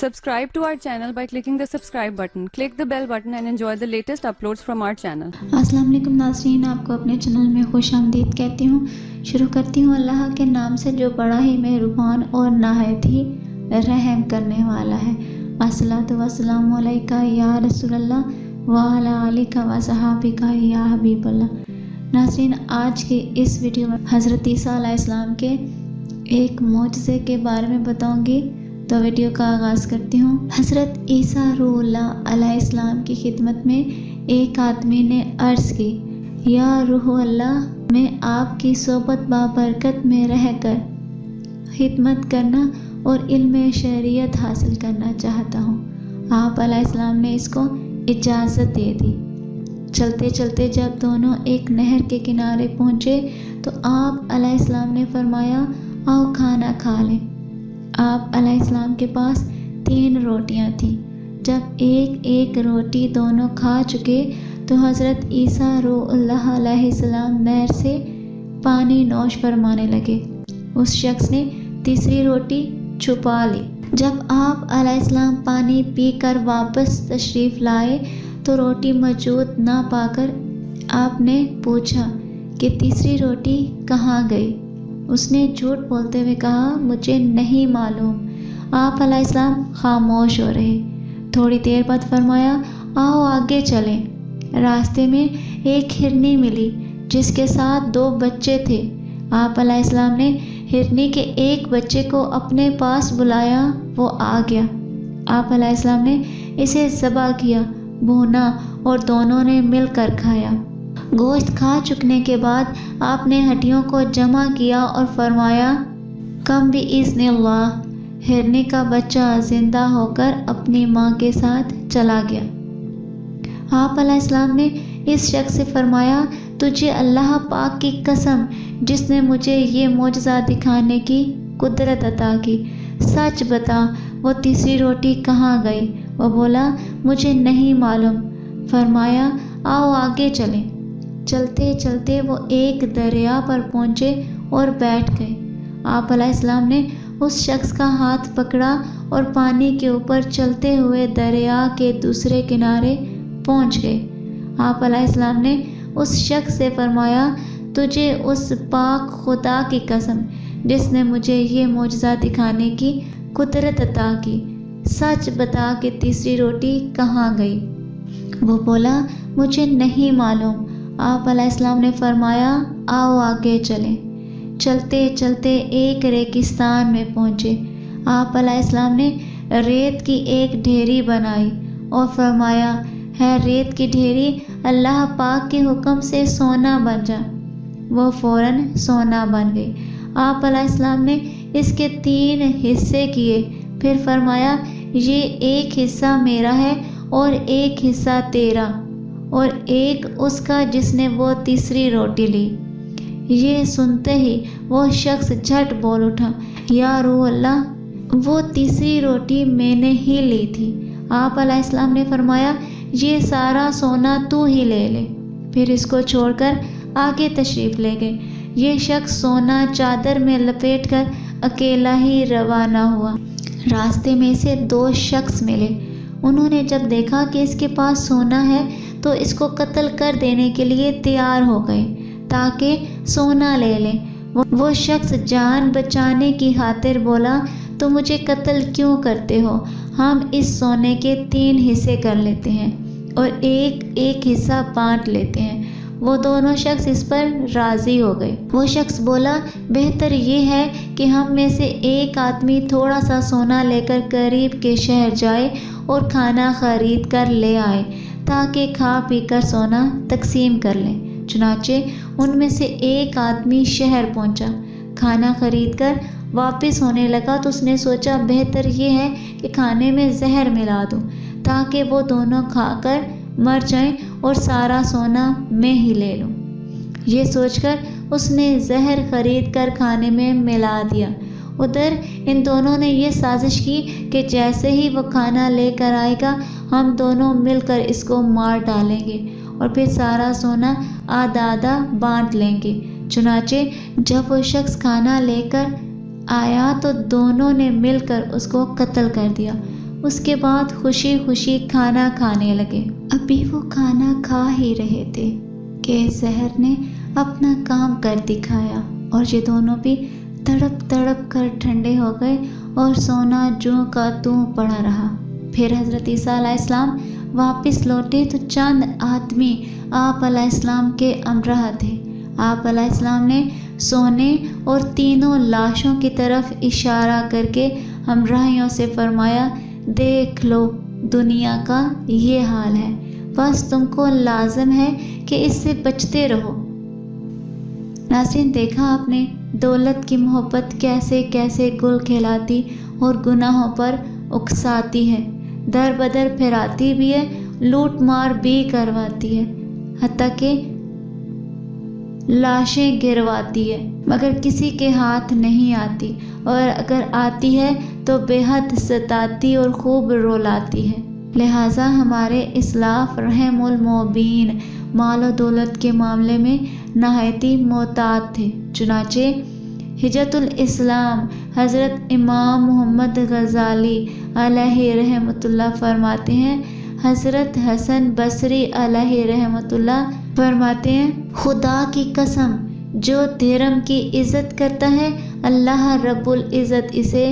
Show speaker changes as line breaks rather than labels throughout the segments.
Subscribe to our channel by clicking the subscribe button. Click the bell button and enjoy the latest uploads from our channel.
السلام علیکم ناظرین، آپ کو اپنے channel میں خوش آمدید کہتی ہوں۔ شروع کرتی ہوں اللہ کے نام سے جو بڑا ہی مہربان اور نہایت ہی رحم کرنے والا ہے۔ الصلاۃ والسلام علیکہ یا رسول اللہ وعلی آلک و صحابک یا حبیب اللہ۔ ناظرین، آج کی اس ویڈیو میں حضرت عیسیٰ علیہ السلام کے ایک معجزے کے بارے میں بتاؤں گی، تو ویڈیو کا آغاز کرتی ہوں۔ حضرت عیسیٰ روح اللہ علیہ السلام کی خدمت میں ایک آدمی نے عرض کی، یا روح اللہ، میں آپ کی صحبت بابرکت میں رہ کر خدمت کرنا اور علم شریعت حاصل کرنا چاہتا ہوں۔ آپ علیہ السلام نے اس کو اجازت دے دی۔ چلتے چلتے جب دونوں ایک نہر کے کنارے پہنچے تو آپ علیہ السلام نے فرمایا، آؤ کھانا کھا لیں۔ آپ علیہ السلام کے پاس 3 روٹیاں تھیں۔ جب ایک ایک روٹی دونوں کھا چکے تو حضرت عیسیٰ روح اللہ علیہ السلام نہر سے پانی نوش فرمانے لگے۔ اس شخص نے تیسری روٹی چھپا لی۔ جب آپ علیہ السلام پانی پی کر واپس تشریف لائے تو روٹی موجود نہ پا کر آپ نے پوچھا کہ تیسری روٹی کہاں گئی؟ اس نے جھوٹ بولتے ہوئے کہا، مجھے نہیں معلوم۔ آپ علیہ السلام خاموش ہو رہے۔ تھوڑی دیر بعد فرمایا، آؤ آگے چلیں۔ راستے میں ایک ہرنی ملی جس کے ساتھ 2 بچے تھے۔ آپ علیہ السلام نے ہرنی کے ایک بچے کو اپنے پاس بلایا، وہ آ گیا۔ آپ علیہ السلام نے اسے ذبح کیا، بھونا اور دونوں نے مل کر کھایا۔ گوشت کھا چکنے کے بعد آپ نے ہڈیوں کو جمع کیا اور فرمایا، کم بِإِذْنِ اللہ۔ ہرنی کا بچہ زندہ ہو کر اپنی ماں کے ساتھ چلا گیا۔ آپ علیہ السلام نے اس شخص سے فرمایا، تجھے اللہ پاک کی قسم جس نے مجھے یہ معجزہ دکھانے کی قدرت عطا کی، سچ بتا وہ تیسری روٹی کہاں گئی؟ وہ بولا، مجھے نہیں معلوم۔ فرمایا، آؤ آگے چلیں۔ چلتے چلتے وہ ایک دریا پر پہنچے اور بیٹھ گئے۔ آپ علیہ السلام نے اس شخص کا ہاتھ پکڑا اور پانی کے اوپر چلتے ہوئے دریا کے دوسرے کنارے پہنچ گئے۔ آپ علیہ السلام نے اس شخص سے فرمایا، تجھے اس پاک خدا کی قسم جس نے مجھے یہ معجزہ دکھانے کی قدرت عطا کی، سچ بتا کہ تیسری روٹی کہاں گئی؟ وہ بولا، مجھے نہیں معلوم۔ آپ علیہ السلام نے فرمایا، آؤ آگے چلیں۔ چلتے چلتے ایک ریگستان میں پہنچے۔ آپ علیہ السلام نے ریت کی ایک ڈھیری بنائی اور فرمایا، ہے ریت کی ڈھیری، اللہ پاک کے حکم سے سونا بن جا۔ وہ فوراً سونا بن گئی۔ آپ علیہ السلام نے اس کے 3 حصے کیے، پھر فرمایا، یہ ایک حصہ میرا ہے اور ایک حصہ تیرا اور ایک اس کا جس نے وہ تیسری روٹی لی۔ یہ سنتے ہی وہ شخص جھٹ بول اٹھا، یا روح اللہ، وہ تیسری روٹی میں نے ہی لی تھی۔ آپ علیہ السلام نے فرمایا، یہ سارا سونا تو ہی لے لے۔ پھر اس کو چھوڑ کر آگے تشریف لے گئے۔ یہ شخص سونا چادر میں لپیٹ کر اکیلا ہی روانہ ہوا۔ راستے میں سے 2 شخص ملے۔ انہوں نے جب دیکھا کہ اس کے پاس سونا ہے تو اس کو قتل کر دینے کے لیے تیار ہو گئے تاکہ سونا لے لیں۔ وہ شخص جان بچانے کی خاطر بولا، تو مجھے قتل کیوں کرتے ہو؟ ہم اس سونے کے 3 حصے کر لیتے ہیں اور ایک حصہ بانٹ لیتے ہیں۔ وہ دونوں شخص اس پر راضی ہو گئے۔ وہ شخص بولا، بہتر یہ ہے کہ ہم میں سے ایک آدمی تھوڑا سا سونا لے کر قریب کے شہر جائے اور کھانا خرید کر لے آئے تاکہ کھا پی کر سونا تقسیم کر لیں۔ چنانچہ ان میں سے ایک آدمی شہر پہنچا، کھانا خرید کر واپس ہونے لگا تو اس نے سوچا، بہتر یہ ہے کہ کھانے میں زہر ملا دوں تاکہ وہ دونوں کھا کر مر جائیں اور سارا سونا میں ہی لے لوں۔ یہ سوچ کر اس نے زہر خرید کر کھانے میں ملا دیا۔ ادھر ان دونوں نے یہ سازش کی کہ جیسے ہی وہ کھانا لے کر آئے گا ہم دونوں مل کر اس کو مار ڈالیں گے اور پھر سارا سونا آدھا آدھا بانٹ لیں گے۔ چنانچہ جب وہ شخص کھانا لے کر آیا تو دونوں نے مل کر اس کو قتل کر دیا۔ اس کے بعد خوشی خوشی کھانا کھانے لگے۔ ابھی وہ کھانا کھا ہی رہے تھے کہ زہر نے اپنا کام کر دکھایا اور یہ دونوں بھی تڑپ تڑپ کر ٹھنڈے ہو گئے اور سونا جوں کا توں پڑا رہا۔ پھر حضرت عیسیٰ علیہ السلام واپس لوٹے تو چند آدمی آپ علیہ السلام کے ہمراہ تھے۔ آپ علیہ السلام نے سونے اور تینوں لاشوں کی طرف اشارہ کر کے ہمراہیوں سے فرمایا، دیکھ لو دنیا کا یہ حال ہے، بس تم کو لازم ہے کہ اس سے بچتے رہو۔ ناظرین، دیکھا آپ نے دولت کی محبت کیسے کیسے گل کھلاتی اور گناہوں پر اکساتی ہے، در بدر پھراتی بھی ہے، لوٹ مار بھی کرواتی ہے، حتیٰ کہ لاشیں گرواتی ہے، مگر کسی کے ہاتھ نہیں آتی، اور اگر آتی ہے تو بے حد ستاتی اور خوب رلاتی ہے۔ لہٰذا ہمارے اسلاف رحم المحبین مال و دولت کے معاملے میں نہایتی محتاط تھے۔ چنانچہ حجت الاسلام حضرت امام محمد غزالی علیہ رحمۃ اللہ فرماتے ہیں، حضرت حسن بصری علیہ رحمۃ اللہ فرماتے ہیں، خدا کی قسم جو درہم کی عزت کرتا ہے اللہ رب العزت اسے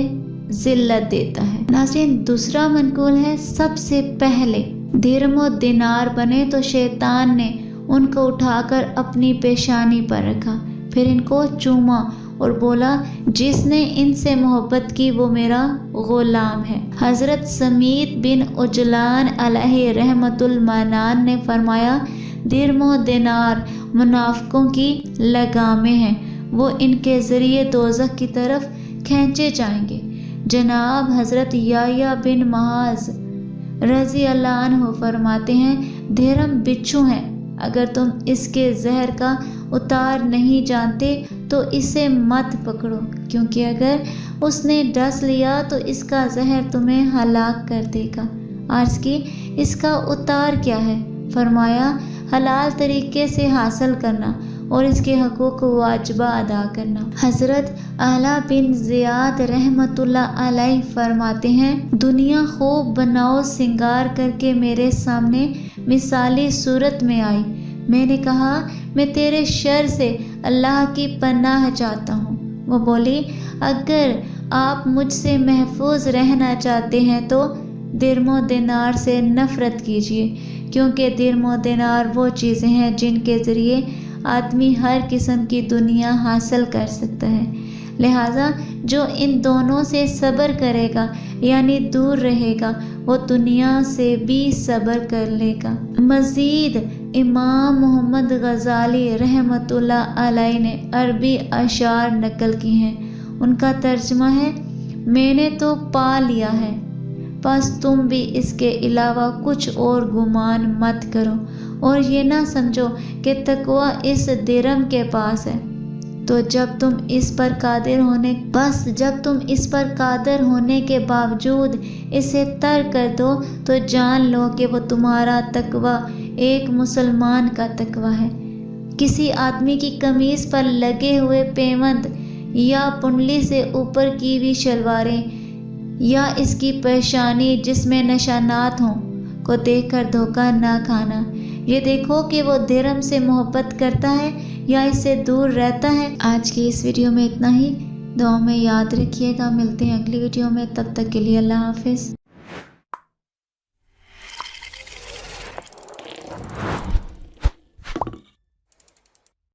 ذلت دیتا ہے۔ ناظرین، دوسرا منقول ہے، سب سے پہلے درہم و دینار بنے تو شیطان نے ان کو اٹھا کر اپنی پیشانی پر رکھا، پھر ان کو چوما اور بولا، جس نے ان سے محبت کی وہ میرا غلام ہے۔ حضرت سمیت بن عجلان علیہ رحمۃ المنان نے فرمایا، درہم و دینار منافقوں کی لگامیں ہیں، وہ ان کے ذریعے دوزخ کی طرف کھینچے جائیں گے۔ جناب حضرت یحییٰ بن معاذ رضی اللہ عنہ فرماتے ہیں، درہم بچھو ہے، اگر تم اس کے زہر کا اتار نہیں جانتے تو اسے مت پکڑو، کیونکہ اگر اس نے ڈس لیا تو اس کا زہر تمہیں ہلاک کر دے گا۔ عرض کی، اس کا اتار کیا ہے؟ فرمایا، حلال طریقے سے حاصل کرنا اور اس کے حقوق واجبہ ادا کرنا۔ حضرت اعلیٰ بن زیاد رحمۃ اللہ علیہ فرماتے ہیں، دنیا خوب بناؤ سنگار کر کے میرے سامنے مثالی صورت میں آئی، میں نے کہا، میں تیرے شر سے اللہ کی پناہ چاہتا ہوں۔ وہ بولی، اگر آپ مجھ سے محفوظ رہنا چاہتے ہیں تو درہم و دینار سے نفرت کیجیے، کیونکہ درہم و دینار وہ چیزیں ہیں جن کے ذریعے آدمی ہر قسم کی دنیا حاصل کر سکتا ہے، لہٰذا جو ان دونوں سے صبر کرے گا یعنی دور رہے گا وہ دنیا سے بھی صبر کر لے گا۔ مزید امام محمد غزالی رحمۃ اللہ علیہ نے عربی اشعار نقل کی ہیں، ان کا ترجمہ ہے، میں نے تو پا لیا ہے، بس تم بھی اس کے علاوہ کچھ اور گمان مت کرو، اور یہ نہ سمجھو کہ تقویٰ اس درہم کے پاس ہے، تو جب تم اس پر قادر ہونے کے باوجود اسے ترک کر دو تو جان لو کہ وہ تمہارا تقویٰ ایک مسلمان کا تقویٰ ہے۔ کسی آدمی کی قمیص پر لگے ہوئے پیوند یا پنڈلی سے اوپر کی ہوئی شلواریں یا اس کی پیشانی جس میں نشانات ہوں کو دیکھ کر دھوکہ نہ کھانا، یہ دیکھو کہ وہ درہم سے محبت کرتا ہے یا اس سے دور رہتا ہے۔ آج کی اس ویڈیو میں اتنا ہی، دعاؤں میں یاد رکھیے گا، ملتے ہیں اگلی ویڈیو میں، تب تک کے لیے اللہ حافظ۔